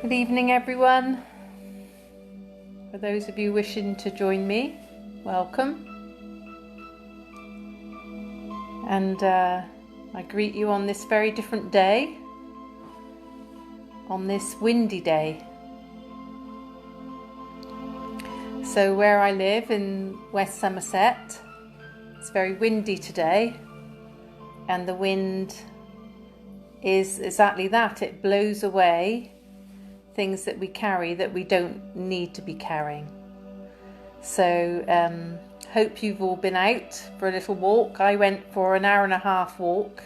Good evening, everyone. For those of you wishing to join me, welcome. And I greet you on this very different day, on this windy day. So where I live in West Somerset, it's very windy today, and the wind is exactly that. It blows away things that we carry that we don't need to be carrying. So hope you've all been out for a little walk. I went for an hour and a half walk.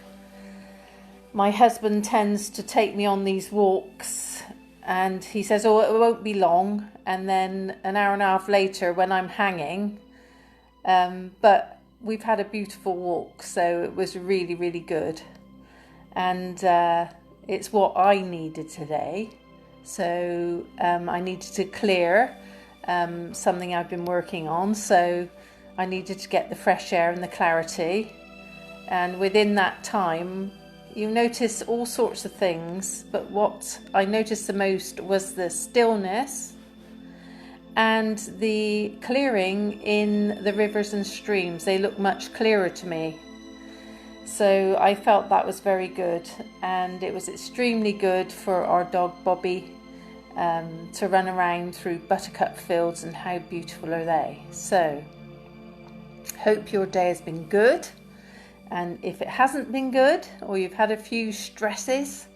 My husband tends to take me on these walks and he says, oh, it won't be long. And then an hour and a half later when I'm hanging, but we've had a beautiful walk. So it was really, really good. And it's what I needed today. So I needed to clear something I've been working on. So I needed to get the fresh air and the clarity. And within that time, you notice all sorts of things. But what I noticed the most was the stillness and the clearing in the rivers and streams. They look much clearer to me. So I felt that was very good, and it was extremely good for our dog Bobby to run around through buttercup fields, and how beautiful are they. So hope your day has been good, and if it hasn't been good or you've had a few stresses,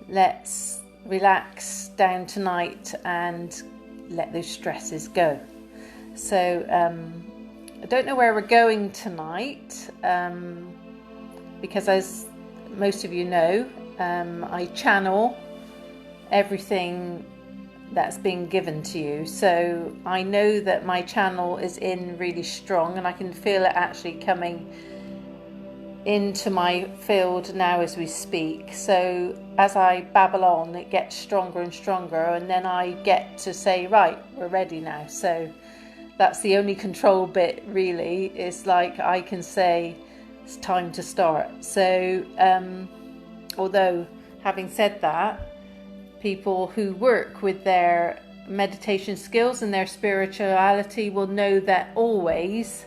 let's relax down tonight and let those stresses go. So I don't know where we're going tonight, because as most of you know, I channel everything that's been given to you. So I know that my channel is in really strong, and I can feel it actually coming into my field now as we speak. So as I babble on, it gets stronger and stronger, and then I get to say, right, we're ready now. So that's the only control bit really, is like I can say it's time to start. So although having said that, people who work with their meditation skills and their spirituality will know that always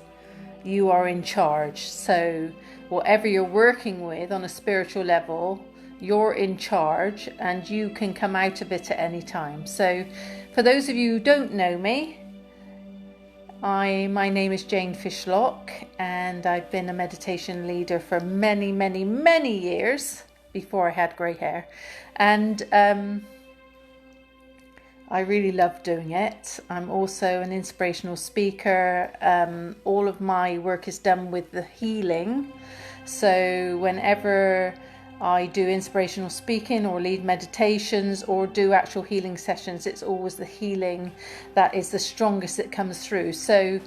you are in charge. So whatever you're working with on a spiritual level, you're in charge and you can come out of it at any time. So for those of you who don't know me, my name is Jane Fishlock, and I've been a meditation leader for many, many, many years before I had grey hair. And I really love doing it. I'm also an inspirational speaker. All of my work is done with the healing. So whenever I do inspirational speaking or lead meditations or do actual healing sessions, it's always the healing that is the strongest that comes through. So,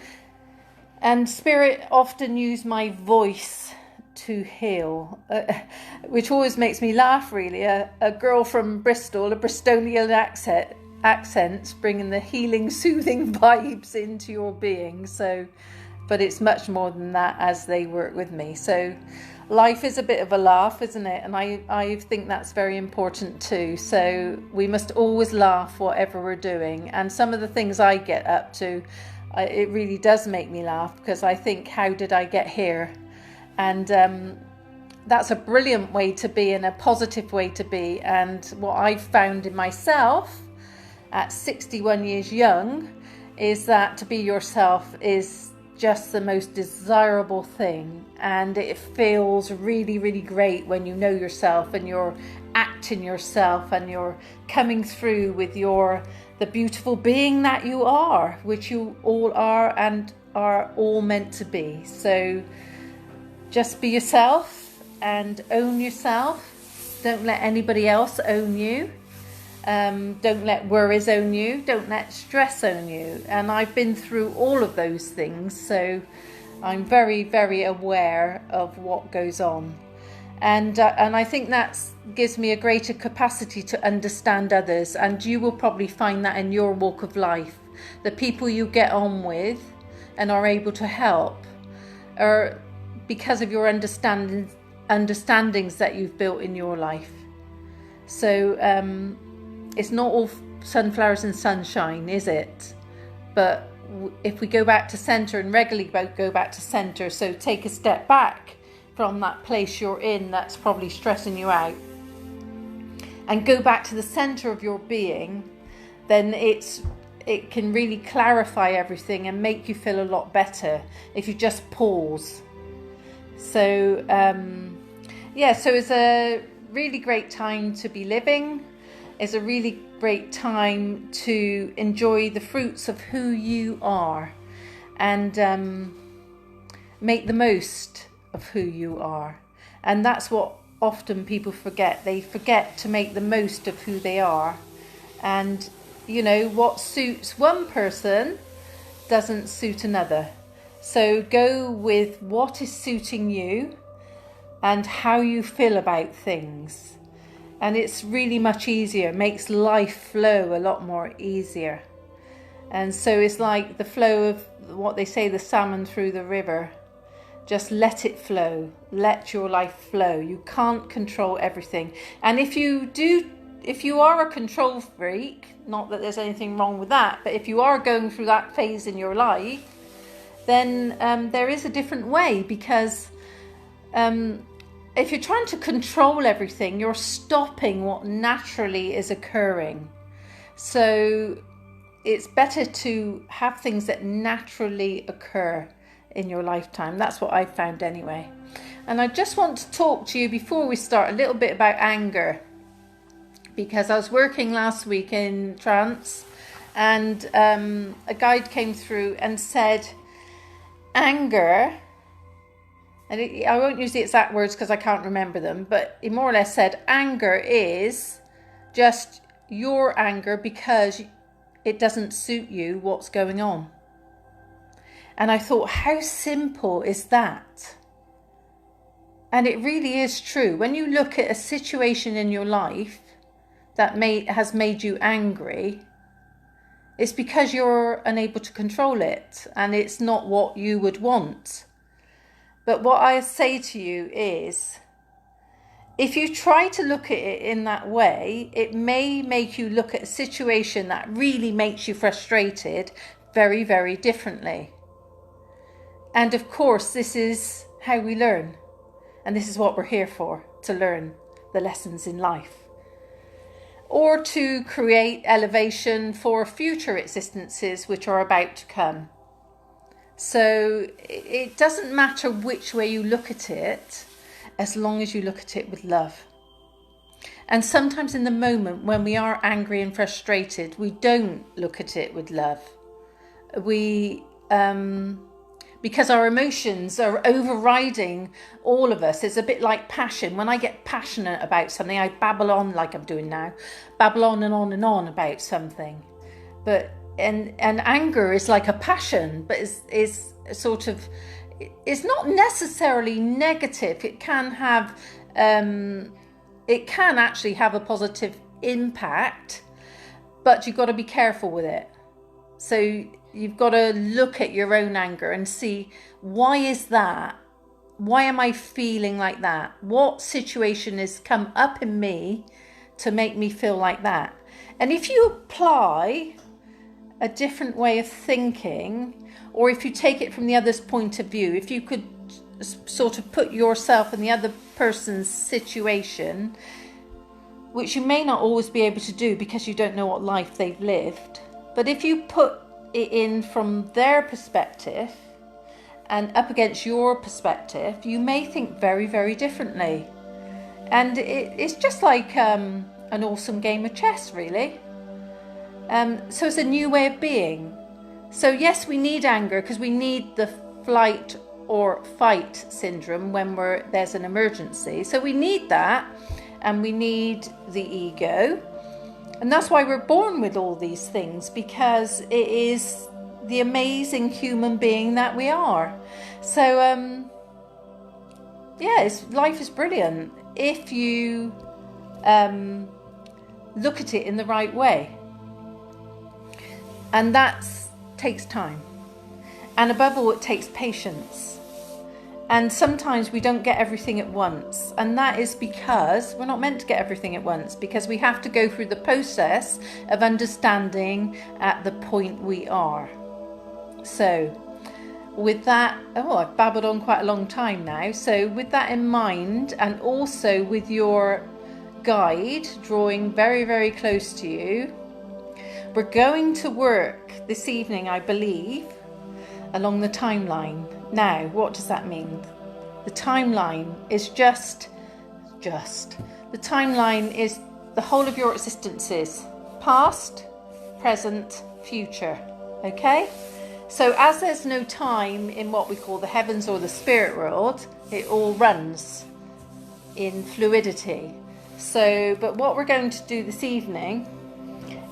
and spirit often use my voice to heal, which always makes me laugh really. A girl from Bristol, a Bristolian accent, bringing the healing, soothing vibes into your being. So, but it's much more than that as they work with me. So life is a bit of a laugh, isn't it? And I think that's very important too. So we must always laugh whatever we're doing. And some of the things I get up to, it really does make me laugh, because I think, how did I get here? And that's a brilliant way to be, and a positive way to be. And what I've found in myself at 61 years young is that to be yourself is just the most desirable thing, and it feels really, really great when you know yourself and you're acting yourself and you're coming through with the beautiful being that you are, which you all are and are all meant to be. So just be yourself and own yourself. Don't let anybody else own you. Don't let worries own you. Don't let stress own you. And I've been through all of those things, so I'm very, very aware of what goes on. And I think that gives me a greater capacity to understand others. And you will probably find that in your walk of life. The people you get on with and are able to help are because of your understandings that you've built in your life. So it's not all sunflowers and sunshine, is it? But if we go back to center and regularly go back to center, so take a step back from that place you're in that's probably stressing you out, and go back to the center of your being, then it can really clarify everything and make you feel a lot better if you just pause. So so it's a really great time to be living. It's a really great time to enjoy the fruits of who you are, and make the most of who you are. And that's what often people forget. They forget to make the most of who they are. And what suits one person doesn't suit another. So go with what is suiting you and how you feel about things. And it's really much easier. It makes life flow a lot more easier. And so it's like the flow of what they say, the salmon through the river. Just let it flow. Let your life flow. You can't control everything. And if you are a control freak, not that there's anything wrong with that, but if you are going through that phase in your life, then there is a different way, because if you're trying to control everything, you're stopping what naturally is occurring. So it's better to have things that naturally occur in your lifetime. That's what I've found anyway. And I just want to talk to you before we start a little bit about anger, because I was working last week in trance, and a guide came through and said anger, and I won't use the exact words because I can't remember them, but he more or less said anger is just your anger because it doesn't suit you what's going on. And I thought, how simple is that? And it really is true. When you look at a situation in your life that has made you angry, it's because you're unable to control it, and it's not what you would want. But what I say to you is, if you try to look at it in that way, it may make you look at a situation that really makes you frustrated very, very differently. And of course, this is how we learn. And this is what we're here for, to learn the lessons in life. Or to create elevation for future existences which are about to come. So it doesn't matter which way you look at it, as long as you look at it with love. And sometimes in the moment when we are angry and frustrated, we don't look at it with love. Because our emotions are overriding all of us. It's a bit like passion. When I get passionate about something, I babble on like I'm doing now, babble on and on and on about something. But and anger is like a passion, but is sort of, it's not necessarily negative. It can have, it can actually have a positive impact, but you've got to be careful with it. So you've got to look at your own anger and see, why is that? Why am I feeling like that? What situation has come up in me to make me feel like that? And if you apply a different way of thinking, or if you take it from the other's point of view, if you could sort of put yourself in the other person's situation, which you may not always be able to do because you don't know what life they've lived, but if you put it in from their perspective and up against your perspective, you may think very, very differently. And it's just like an awesome game of chess, really. So it's a new way of being. So yes, we need anger because we need the flight or fight syndrome when there's an emergency. So we need that, and we need the ego. And that's why we're born with all these things, because it is the amazing human being that we are. So, life is brilliant if you look at it in the right way. And that takes time. And above all, it takes patience. And sometimes we don't get everything at once. And that is because we're not meant to get everything at once, because we have to go through the process of understanding at the point we are. So with that, I've babbled on quite a long time now. So with that in mind, and also with your guide drawing very, very close to you, we're going to work this evening, I believe, along the timeline. Now, what does that mean? The timeline is just the timeline is the whole of your existences, past, present, future. Okay? So as there's no time in what we call the heavens or the spirit world, it all runs in fluidity. So, but what we're going to do this evening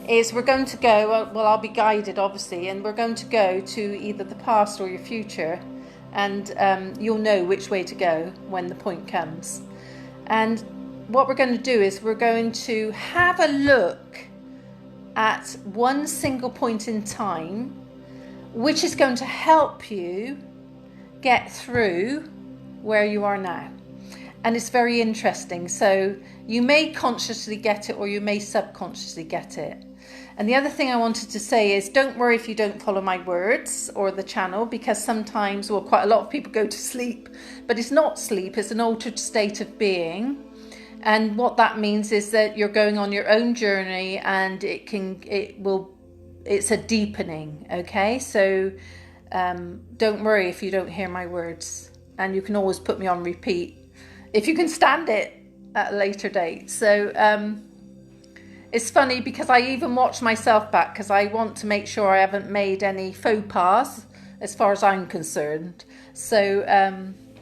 is we're going to go, well, I'll be guided obviously, and we're going to go to either the past or your future, and you'll know which way to go when the point comes. And what we're going to do is we're going to have a look at one single point in time, which is going to help you get through where you are now. And it's very interesting. So you may consciously get it, or you may subconsciously get it. And the other thing I wanted to say is, don't worry if you don't follow my words or the channel, because sometimes, quite a lot of people go to sleep, but it's not sleep, it's an altered state of being. And what that means is that you're going on your own journey, and it's a deepening. Okay, so don't worry if you don't hear my words, and you can always put me on repeat if you can stand it at a later date. So it's funny because I even watch myself back, because I want to make sure I haven't made any faux pas as far as I'm concerned. So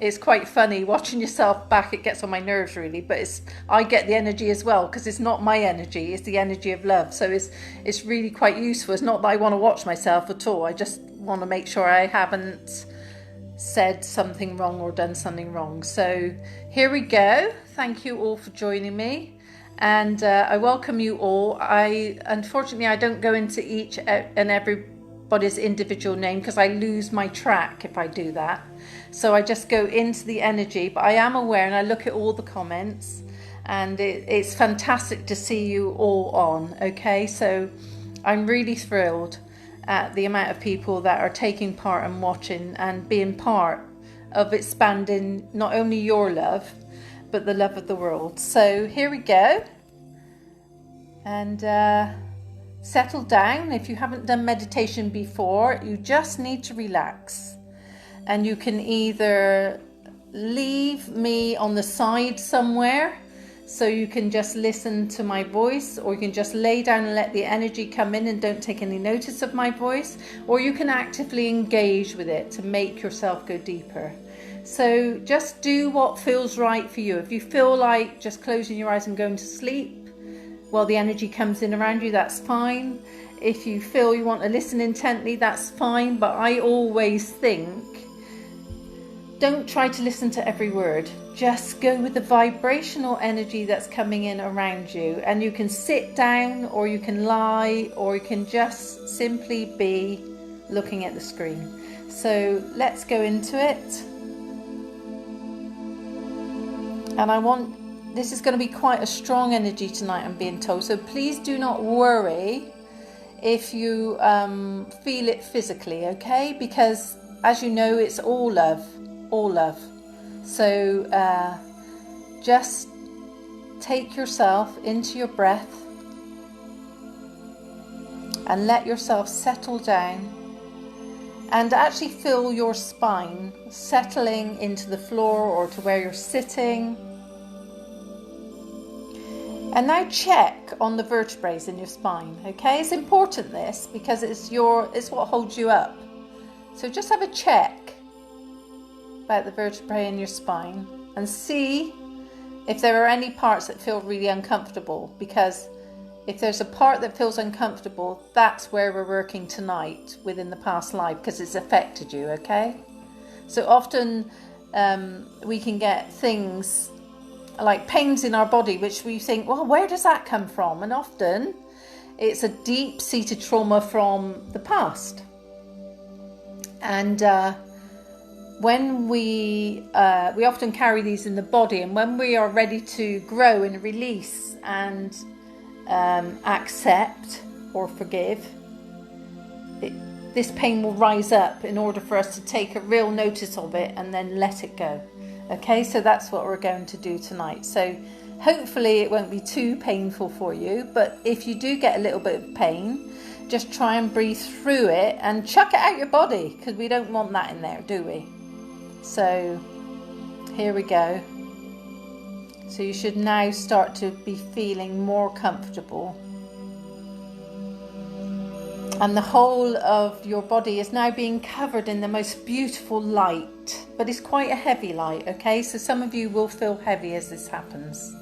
it's quite funny watching yourself back. It gets on my nerves really, but I get the energy as well, because it's not my energy, it's the energy of love. So it's really quite useful. It's not that I want to watch myself at all. I just want to make sure I haven't said something wrong or done something wrong. So here we go. Thank you all for joining me, and I welcome you all. Unfortunately I don't go into each and everybody's individual name, because I lose my track if I do that. So I just go into the energy, but I am aware, and I look at all the comments, and it's fantastic to see you all on. Okay, so I'm really thrilled at the amount of people that are taking part and watching and being part of expanding not only your love, but the love of the world. So here we go. And settle down. If you haven't done meditation before, you just need to relax. And you can either leave me on the side somewhere, so you can just listen to my voice, or you can just lay down and let the energy come in and don't take any notice of my voice, or you can actively engage with it to make yourself go deeper. So just do what feels right for you. If you feel like just closing your eyes and going to sleep while the energy comes in around you, that's fine. If you feel you want to listen intently, that's fine. But I always think, don't try to listen to every word. Just go with the vibrational energy that's coming in around you. And you can sit down, or you can lie, or you can just simply be looking at the screen. So let's go into it. And this is going to be quite a strong energy tonight, I'm being told. So please do not worry if you feel it physically, okay? Because as you know, it's all love. All love. So just take yourself into your breath and let yourself settle down, and actually feel your spine settling into the floor or to where you're sitting. And now check on the vertebrae in your spine. Okay, it's important this, because it's what holds you up. So just have a check about the vertebrae in your spine and see if there are any parts that feel really uncomfortable, because if there's a part that feels uncomfortable, that's where we're working tonight within the past life, because it's affected you. Okay, so often we can get things like pains in our body which we think, well, where does that come from? And often it's a deep-seated trauma from the past. And when we often carry these in the body, and when we are ready to grow and release and accept or forgive, this pain will rise up in order for us to take a real notice of it and then let it go. Okay, so that's what we're going to do tonight. So hopefully it won't be too painful for you, but if you do get a little bit of pain, just try and breathe through it and chuck it out your body, because we don't want that in there, do we? So here we go. So you should now start to be feeling more comfortable. And the whole of your body is now being covered in the most beautiful light, but it's quite a heavy light, okay? So some of you will feel heavy as this happens.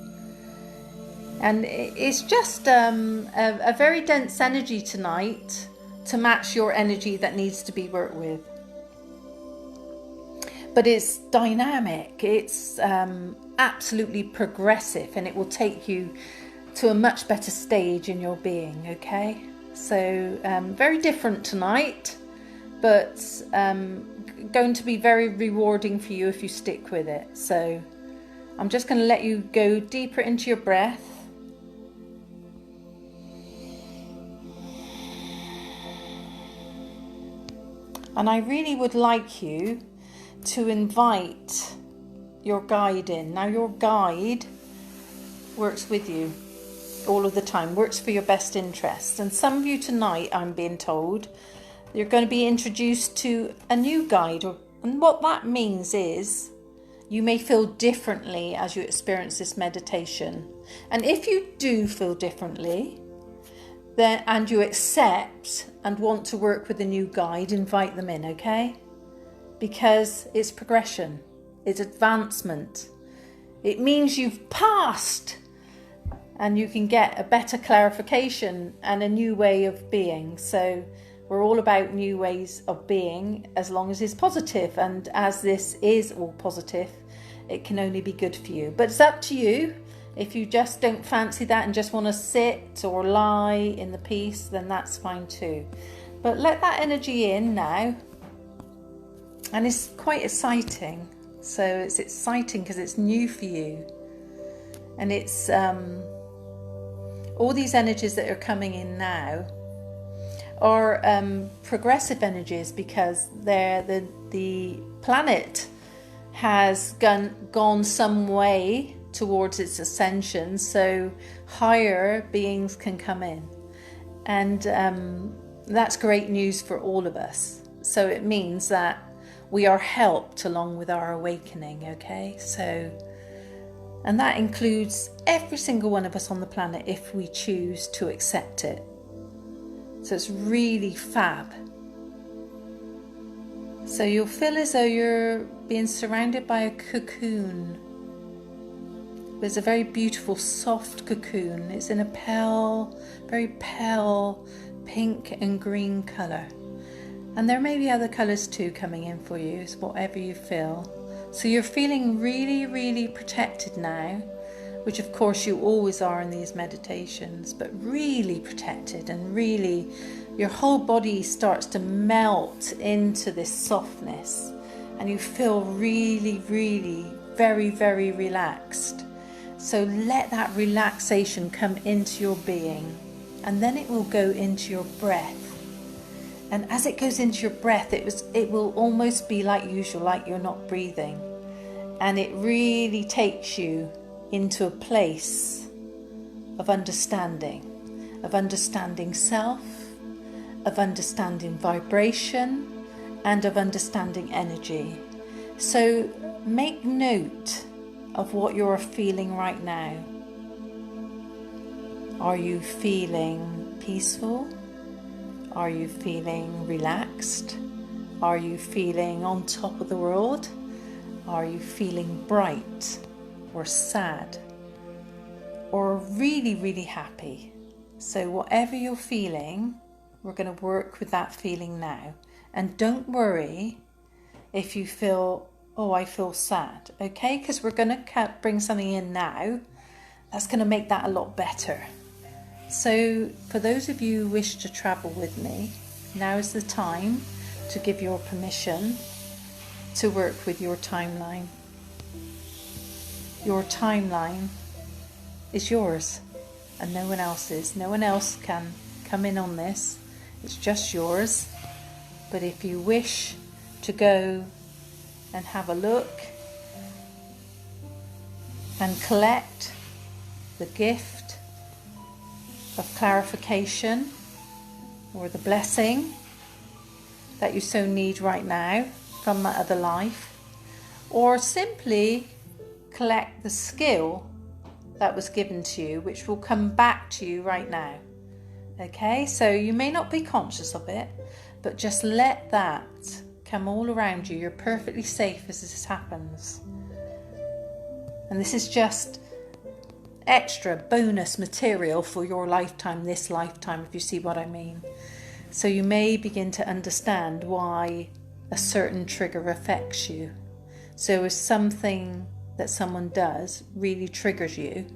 And it's just a very dense energy tonight to match your energy that needs to be worked with. But it's dynamic, it's absolutely progressive, and it will take you to a much better stage in your being, okay? So very different tonight, but going to be very rewarding for you if you stick with it. So I'm just going to let you go deeper into your breath. And I really would like you to invite your guide in. Now your guide works with you all of the time, works for your best interest. And some of you tonight, I'm being told, you're going to be introduced to a new guide. And what that means is you may feel differently as you experience this meditation. And if you do feel differently, then, and you accept and want to work with a new guide, invite them in, okay? Because it's progression, it's advancement. It means you've passed and you can get a better clarification and a new way of being. So we're all about new ways of being, as long as it's positive. And as this is all positive, it can only be good for you. But it's up to you. If you just don't fancy that and just want to sit or lie in the peace, then that's fine too. But let that energy in now. And it's quite exciting. So it's exciting because it's new for you. And it's all these energies that are coming in now are progressive energies, because they're the planet has gone some way towards its ascension, so higher beings can come in, and that's great news for all of us. So it means that we are helped along with our awakening, okay? So, and that includes every single one of us on the planet if we choose to accept it. So it's really fab. So you'll feel as though you're being surrounded by a cocoon. There's a very beautiful soft cocoon. It's in a pale, very pale pink and green colour. And there may be other colours too coming in for you, it's whatever you feel. So you're feeling really, really protected now, which of course you always are in these meditations, but really protected, and really your whole body starts to melt into this softness, and you feel really, really very, very relaxed. So let that relaxation come into your being, and then it will go into your breath. And as it goes into your breath, it will almost be like usual, like you're not breathing. And it really takes you into a place of understanding self, of understanding vibration, and of understanding energy. So make note of what you're feeling right now. Are you feeling peaceful? Are you feeling relaxed? Are you feeling on top of the world? Are you feeling bright or sad or really, really happy? So whatever you're feeling, we're going to work with that feeling now. And don't worry if you feel, oh, I feel sad, okay? Because we're going to bring something in now that's going to make that a lot better. So for those of you who wish to travel with me, now is the time to give your permission to work with your timeline. Your timeline is yours and no one else's. No one else can come in on this. It's just yours. But if you wish to go and have a look and collect the gift of clarification or the blessing that you so need right now from that other life, or simply collect the skill that was given to you, which will come back to you right now. Okay, so you may not be conscious of it, but just let that come all around you. You're perfectly safe as this happens. And this is just extra bonus material for your lifetime, this lifetime, if you see what I mean. So you may begin to understand why a certain trigger affects you. So if something that someone does really triggers you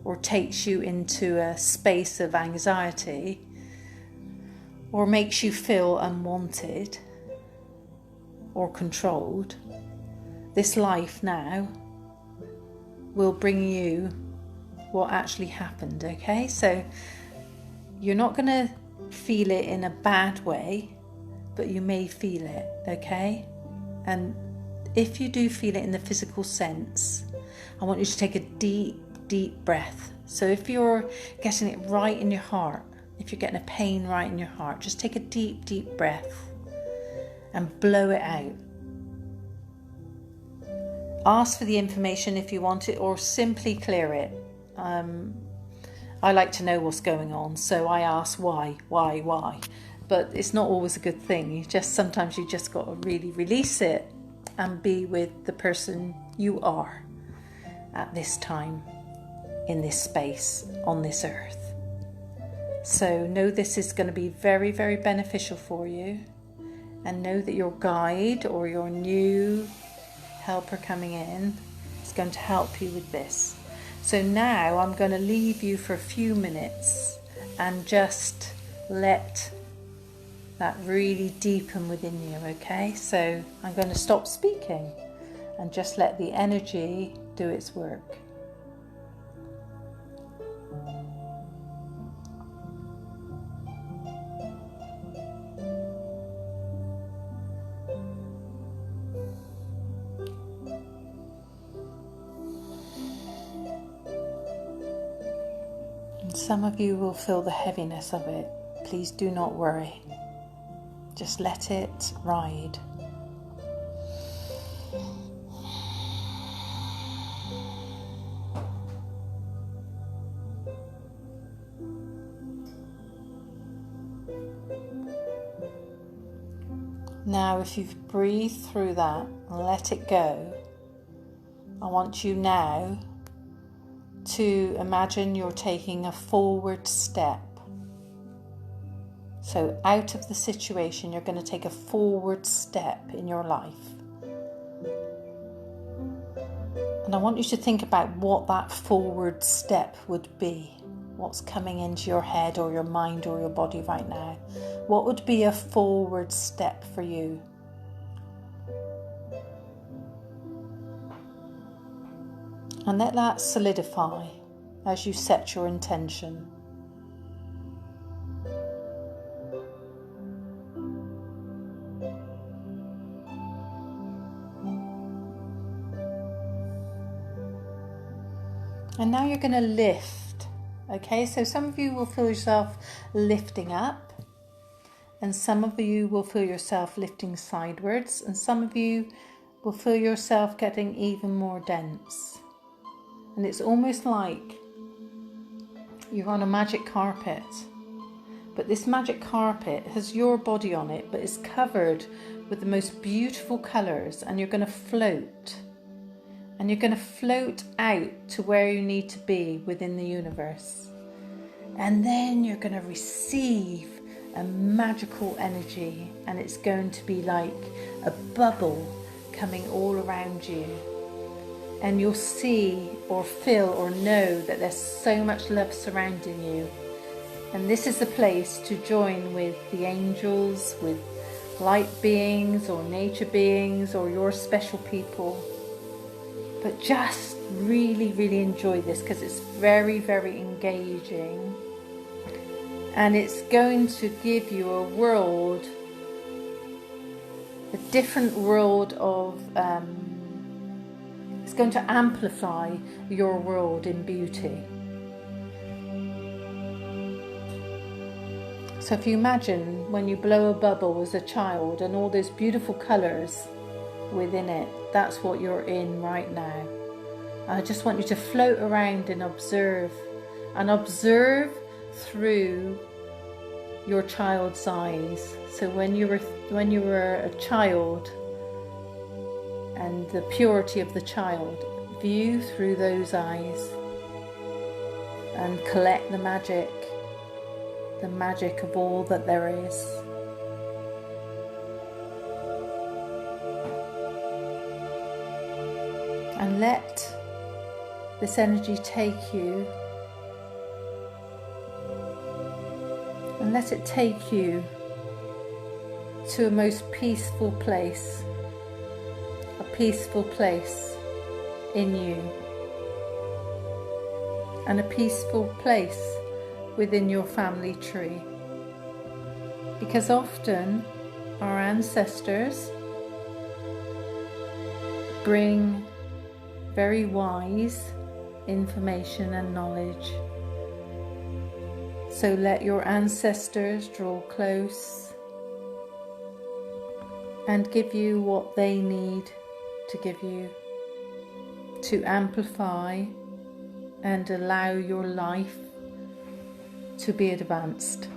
or takes you into a space of anxiety or makes you feel unwanted or controlled, this life now will bring you what actually happened, okay? So you're not going to feel it in a bad way, but you may feel it, okay? And if you do feel it in the physical sense, I want you to take a deep, deep breath. So if you're getting it right in your heart, if you're getting a pain right in your heart, just take a deep, deep breath and blow it out. Ask for the information if you want it, or simply clear it. I like to know what's going on, so I ask why. But it's not always a good thing. Sometimes you just got to really release it and be with the person you are at this time, in this space, on this earth. So know this is going to be very, very beneficial for you, and know that your guide or your new helper coming in is going to help you with this. So now I'm going to leave you for a few minutes and just let that really deepen within you, okay? So I'm going to stop speaking and just let the energy do its work. And some of you will feel the heaviness of it. Please do not worry. Just let it ride. Now, if you've breathed through that and let it go, I want you now to imagine you're taking a forward step. So out of the situation, you're going to take a forward step in your life. And I want you to think about what that forward step would be. What's coming into your head or your mind or your body right now? What would be a forward step for you? And let that solidify as you set your intention. And now you're going to lift, okay? So some of you will feel yourself lifting up, and some of you will feel yourself lifting sidewards, and some of you will feel yourself getting even more dense. And it's almost like you're on a magic carpet, but this magic carpet has your body on it, but it's covered with the most beautiful colours, and you're going to float. And you're going to float out to where you need to be within the universe. And then you're going to receive a magical energy, and it's going to be like a bubble coming all around you. And you'll see or feel or know that there's so much love surrounding you. And this is the place to join with the angels, with light beings or nature beings or your special people. But just really, really enjoy this because it's very, very engaging. And it's going to give you a world, a different world of, it's going to amplify your world in beauty. So if you imagine when you blow a bubble as a child and all those beautiful colours within it, that's what you're in right now. I just want you to float around and observe through your child's eyes. So when you were a child, and the purity of the child, view through those eyes and collect the magic of all that there is. And let this energy take you, and let it take you to a most peaceful place, a peaceful place in you, and a peaceful place within your family tree. Because often our ancestors bring very wise information and knowledge. So let your ancestors draw close and give you what they need to give you to amplify and allow your life to be advanced.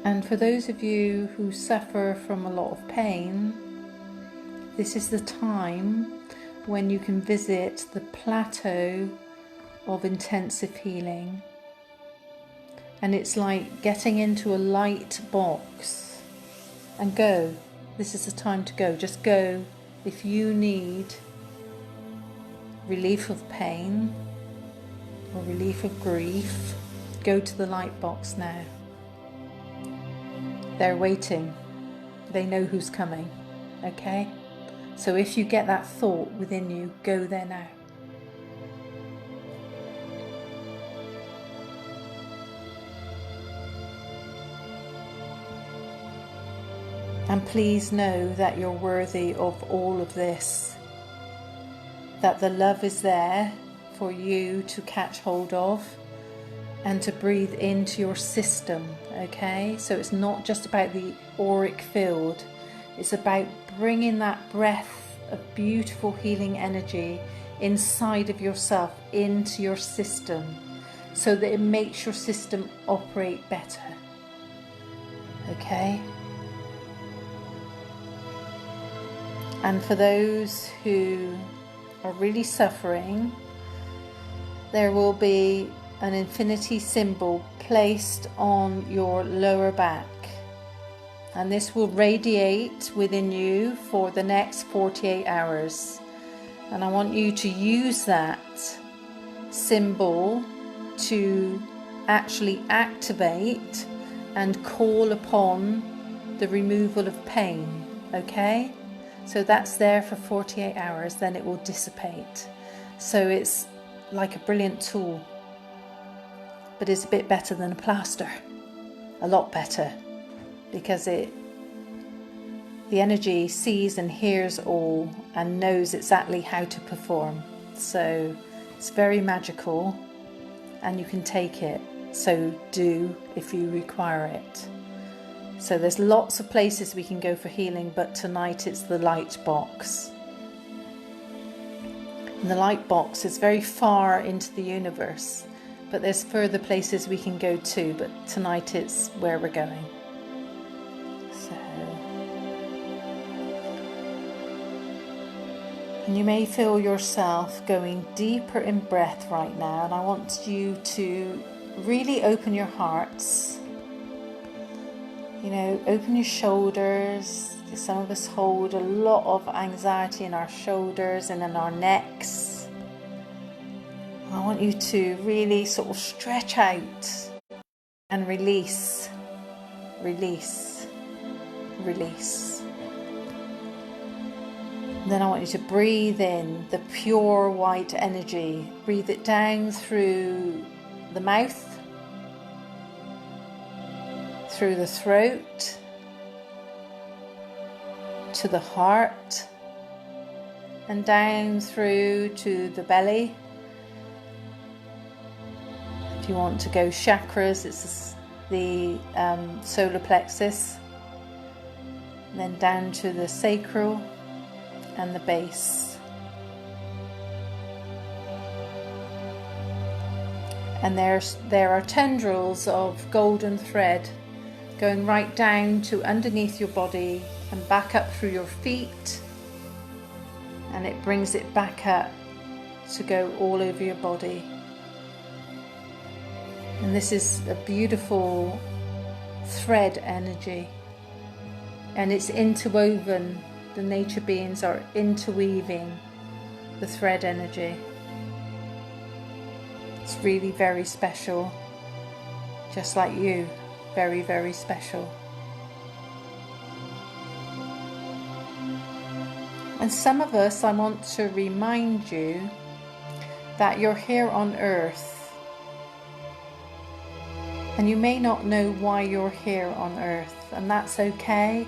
And for those of you who suffer from a lot of pain, this is the time when you can visit the plateau of intensive healing. And it's like getting into a light box and go. This is the time to go. Just go. If you need relief of pain or relief of grief, go to the light box now. They're waiting. They know who's coming. Okay? So if you get that thought within you, go there now. And please know that you're worthy of all of this. That the love is there for you to catch hold of and to breathe into your system, okay? So it's not just about the auric field. It's about bringing that breath of beautiful healing energy inside of yourself into your system so that it makes your system operate better, okay? And for those who are really suffering, there will be an infinity symbol placed on your lower back, and this will radiate within you for the next 48 hours. And I want you to use that symbol to actually activate and call upon the removal of pain, okay? So that's there for 48 hours, then it will dissipate. So it's like a brilliant tool, but it's a bit better than a plaster, a lot better, because the energy sees and hears all and knows exactly how to perform. So it's very magical and you can take it, so do if you require it. So there's lots of places we can go for healing, but tonight it's the light box. And the light box is very far into the universe, but there's further places we can go to, but tonight it's where we're going. So, and you may feel yourself going deeper in breath right now, and I want you to really open your hearts. You know, open your shoulders. Some of us hold a lot of anxiety in our shoulders and in our necks. I want you to really sort of stretch out and release, release, release. And then I want you to breathe in the pure white energy. Breathe it down through the mouth, through the throat, to the heart, and down through to the belly. If you want to go chakras, it's the solar plexus, and then down to the sacral and the base. And there are tendrils of golden thread going right down to underneath your body and back up through your feet, and it brings it back up to go all over your body. And this is a beautiful thread energy, and it's interwoven. The nature beings are interweaving the thread energy. It's really very special, just like you, very, very special. And some of us, I want to remind you that you're here on earth, and you may not know why you're here on earth, and that's okay.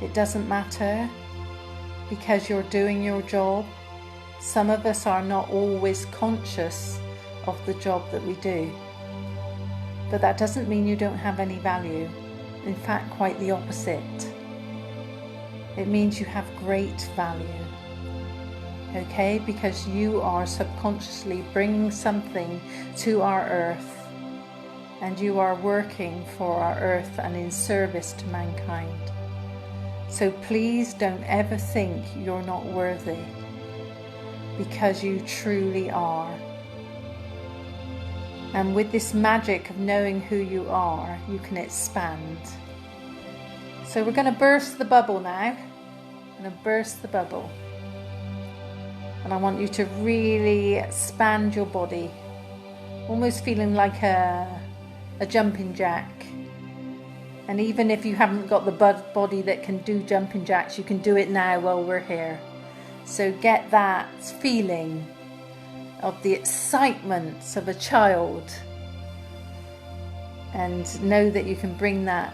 It doesn't matter, because you're doing your job. Some of us are not always conscious of the job that we do, but that doesn't mean you don't have any value. In fact, quite the opposite. It means you have great value, okay? Because you are subconsciously bringing something to our earth, and you are working for our earth and in service to mankind. So please don't ever think you're not worthy, because you truly are. And with this magic of knowing who you are, you can expand. So we're going to burst the bubble now. I'm going to burst the bubble. And I want you to really expand your body, almost feeling like a jumping jack. And even if you haven't got the body that can do jumping jacks, you can do it now while we're here. So get that feeling of the excitement of a child, and know that you can bring that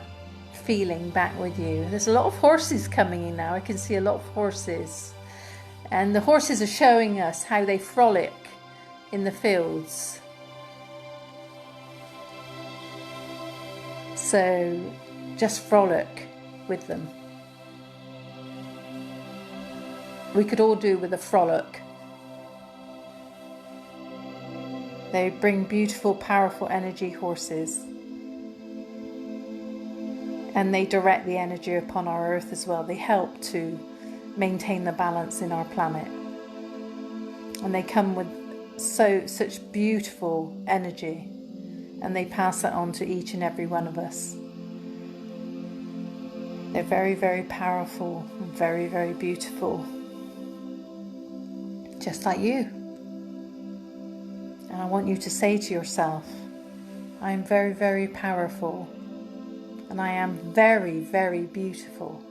feeling back with you. There's a lot of horses coming in now. I can see a lot of horses. And the horses are showing us how they frolic in the fields. So just frolic with them. We could all do with a frolic. They bring beautiful, powerful energy, horses. And they direct the energy upon our earth as well. They help to maintain the balance in our planet. And they come with such beautiful energy. And they pass that on to each and every one of us. They're very, very powerful and very, very beautiful. Just like you. And I want you to say to yourself, I am very, very powerful. And I am very, very beautiful.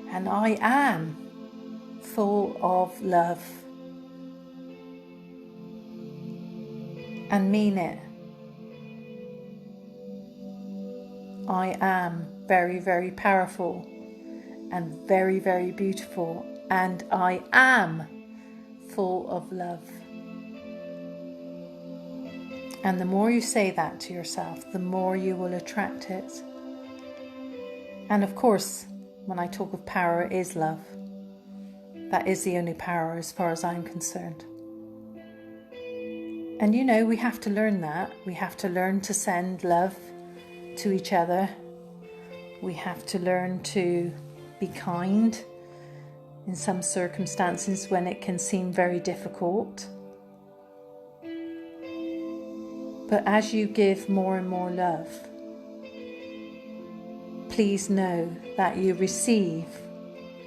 And I am full of love. And mean it. I am very, very powerful and very, very beautiful, and I am full of love. And the more you say that to yourself, the more you will attract it. And of course, when I talk of power, it is love. That is the only power as far as I'm concerned. And you know, we have to learn that. We have to learn to send love to each other. We have to learn to be kind in some circumstances when it can seem very difficult. But as you give more and more love, please know that you receive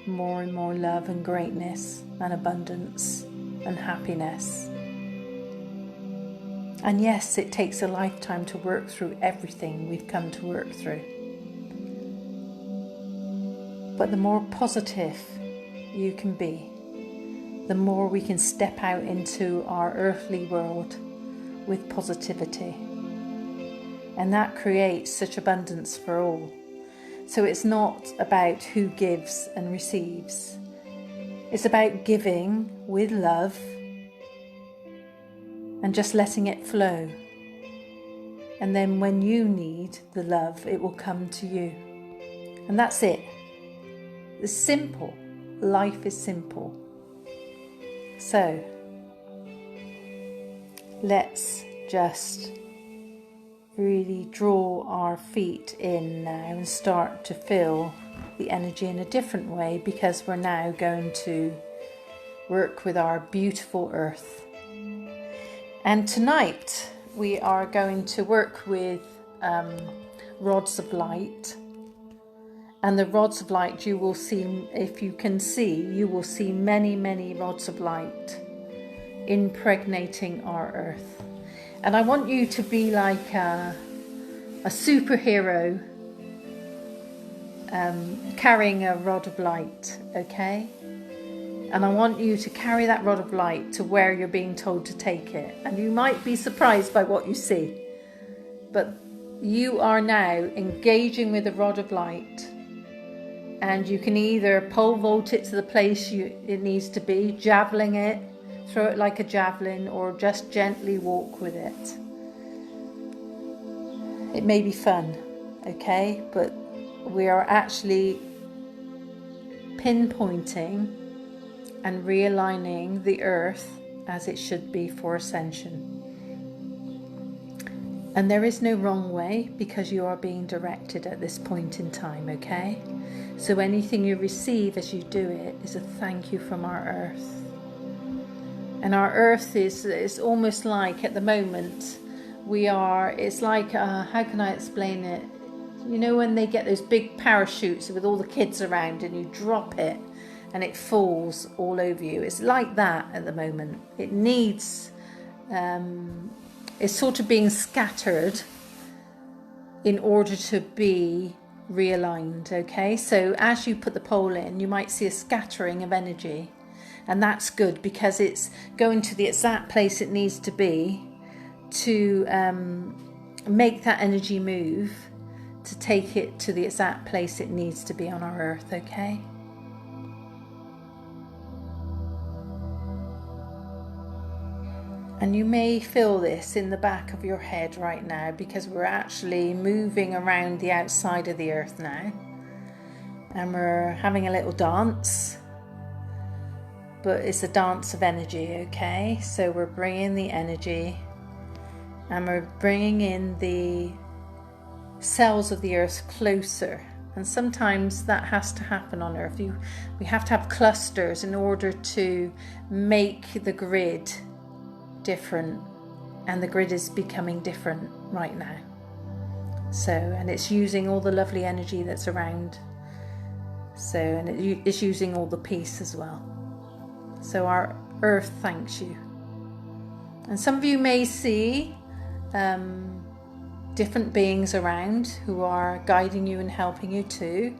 more and more love and greatness and abundance and happiness. And yes, it takes a lifetime to work through everything we've come to work through. But the more positive you can be, the more we can step out into our earthly world with positivity. And that creates such abundance for all. So it's not about who gives and receives. It's about giving with love and just letting it flow. And then when you need the love, it will come to you. And that's it. It's simple. Life is simple. So let's just really draw our feet in now and start to feel the energy in a different way, because we're now going to work with our beautiful earth. And tonight we are going to work with rods of light. And the rods of light, you will see, if you can see, you will see many, many rods of light impregnating our earth. And I want you to be like a superhero carrying a rod of light, okay? And I want you to carry that rod of light to where you're being told to take it. And you might be surprised by what you see. But you are now engaging with the rod of light. And you can either pole vault it to the place it needs to be, javeling it, throw it like a javelin, or just gently walk with it. It may be fun, okay? But we are actually pinpointing and realigning the earth as it should be for ascension. And there is no wrong way, because you are being directed at this point in time, okay? So anything you receive as you do it is a thank you from our earth. And our earth is almost like, at the moment, it's like, how can I explain it? You know when they get those big parachutes with all the kids around and you drop it and it falls all over you? It's like that at the moment. It needs, it's sort of being scattered in order to be realigned, okay? So as you put the pole in, you might see a scattering of energy, and that's good, because it's going to the exact place it needs to be to make that energy move, to take it to the exact place it needs to be on our earth, okay? And you may feel this in the back of your head right now, because we're actually moving around the outside of the earth now. And we're having a little dance. But it's a dance of energy, okay? So we're bringing the energy. And we're bringing in the cells of the earth closer. And sometimes that has to happen on earth. We have to have clusters in order to make the grid different, and the grid is becoming different right now. So, and it's using all the lovely energy that's around. So, and it's using all the peace as well. So our earth thanks you. And some of you may see different beings around who are guiding you and helping you too.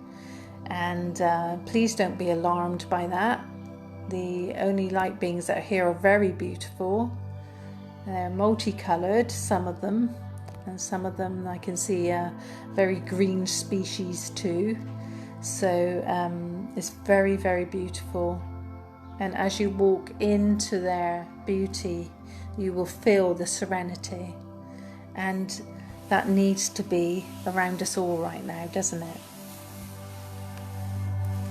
And please don't be alarmed by that. The only light beings that are here are very beautiful. They're multicolored, some of them, and some of them I can see a very green species too. So it's very, very beautiful. And as you walk into their beauty, you will feel the serenity. And that needs to be around us all right now, doesn't it?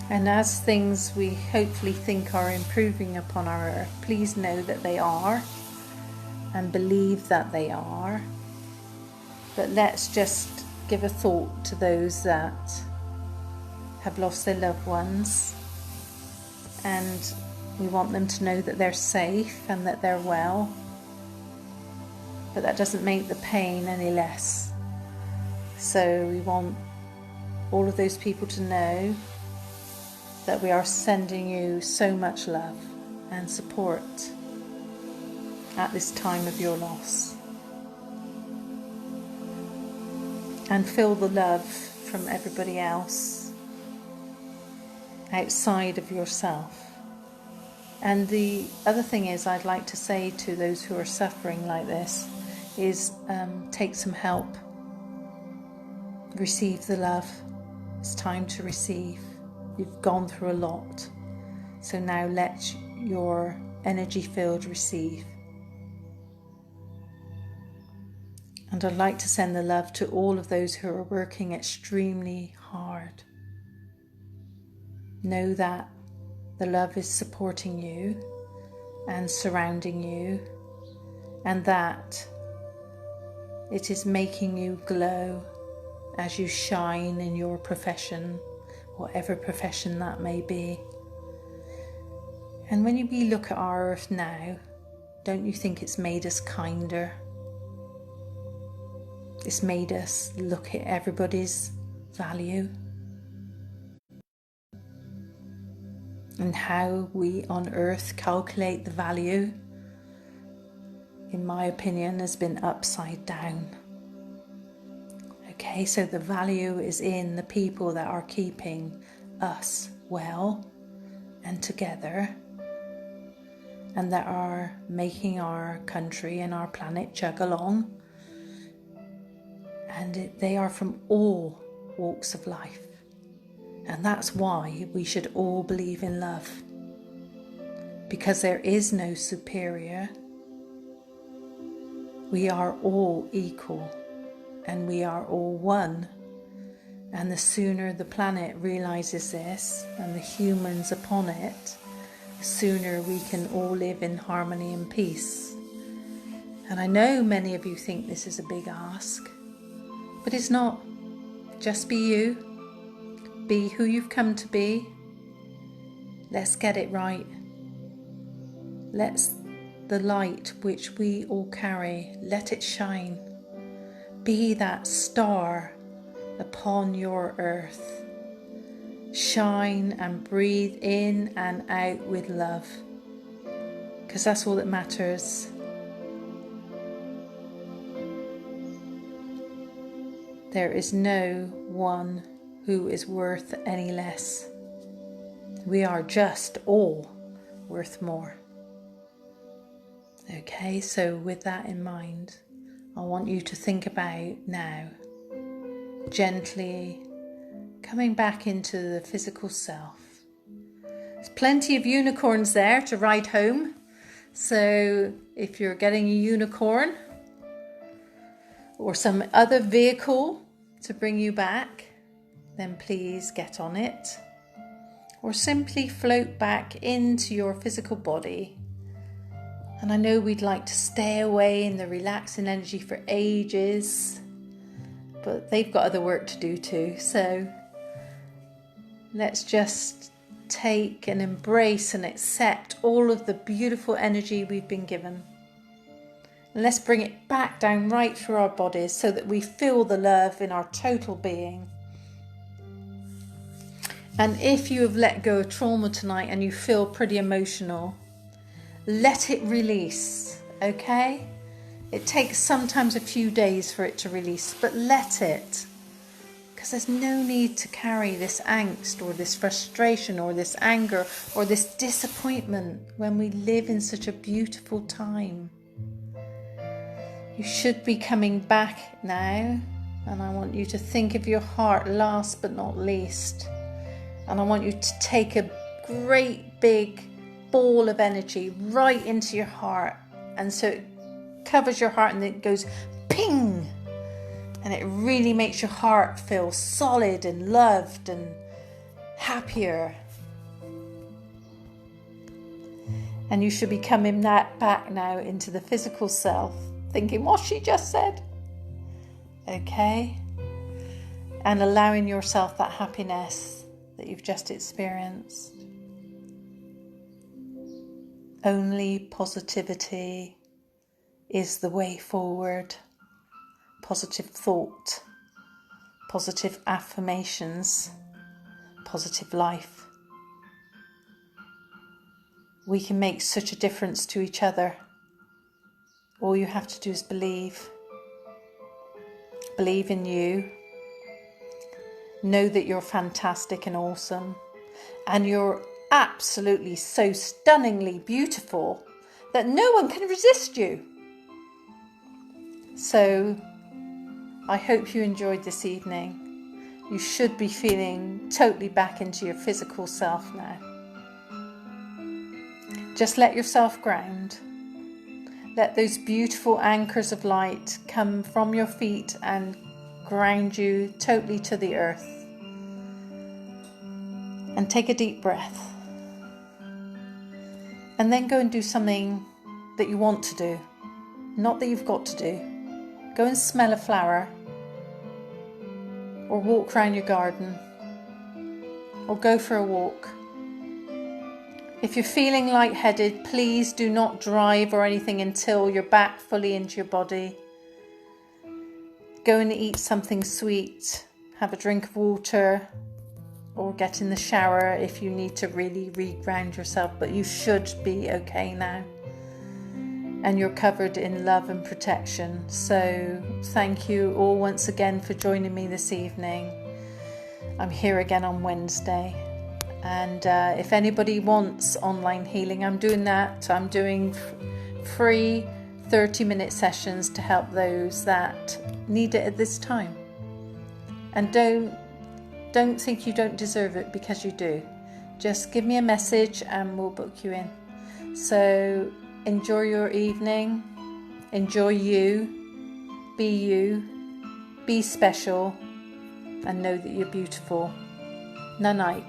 And as things we hopefully think are improving upon our earth, please know that they are. And believe that they are. But let's just give a thought to those that have lost their loved ones, and we want them to know that they're safe and that they're well. But that doesn't make the pain any less. So we want all of those people to know that we are sending you so much love and support at this time of your loss. and feel the love from everybody else outside of yourself. And the other thing is, I'd like to say to those who are suffering like this is take some help. Receive the love. It's time to receive. You've gone through a lot. So now let your energy field receive. And I'd like to send the love to all of those who are working extremely hard. Know that the love is supporting you and surrounding you, and that it is making you glow as you shine in your profession, whatever profession that may be. And when we look at our earth now, don't you think it's made us kinder? It's made us look at everybody's value and how we on earth calculate the value, in my opinion, has been upside down. Okay, so the value is in the people that are keeping us well and together, and that are making our country and our planet chug along. And they are from all walks of life. And that's why we should all believe in love. Because there is no superior. We are all equal. And we are all one. And the sooner the planet realizes this, and the humans upon it, the sooner we can all live in harmony and peace. And I know many of you think this is a big ask, but it's not. Just be you. Be who you've come to be. Let's get it right. Let's the light which we all carry, let it shine. Be that star upon your earth. Shine and breathe in and out with love, because that's all that matters. There is no one who is worth any less. We are just all worth more. Okay, so with that in mind, I want you to think about now, gently coming back into the physical self. There's plenty of unicorns there to ride home. So if you're getting a unicorn or some other vehicle to bring you back, then please get on it. Or simply float back into your physical body. And I know we'd like to stay away in the relaxing energy for ages, but they've got other work to do too. So let's just take and embrace and accept all of the beautiful energy we've been given. And let's bring it back down right through our bodies so that we feel the love in our total being. And if you have let go of trauma tonight and you feel pretty emotional, let it release, okay? It takes sometimes a few days for it to release, but let it. Because there's no need to carry this angst or this frustration or this anger or this disappointment when we live in such a beautiful time. You should be coming back now, and I want you to think of your heart last but not least. And I want you to take a great big ball of energy right into your heart, and so it covers your heart and it goes ping, and it really makes your heart feel solid and loved and happier. And you should be coming that back now into the physical self, thinking what she just said, okay, and allowing yourself that happiness that you've just experienced. Only positivity is the way forward. Positive thought, positive affirmations, positive life. We can make such a difference to each other. All you have to do is believe. Believe in you, Know that you're fantastic and awesome, and you're absolutely so stunningly beautiful that no one can resist you. So I hope you enjoyed this evening. You should be feeling totally back into your physical self now. Just let yourself ground. Let those beautiful anchors of light come from your feet and ground you totally to the earth. And take a deep breath. And then go and do something that you want to do, not that you've got to do. Go and smell a flower, or walk around your garden, or go for a walk. If you're feeling lightheaded, please do not drive or anything until you're back fully into your body. Go and eat something sweet, have a drink of water, or get in the shower if you need to really reground yourself, but you should be okay now. And you're covered in love and protection. So thank you all once again for joining me this evening. I'm here again on Wednesday. And if anybody wants online healing, I'm doing that. I'm doing free 30-minute sessions to help those that need it at this time. And don't think you don't deserve it, because you do. Just give me a message and we'll book you in. So enjoy your evening. Enjoy you. Be special, and know that you're beautiful. Night night.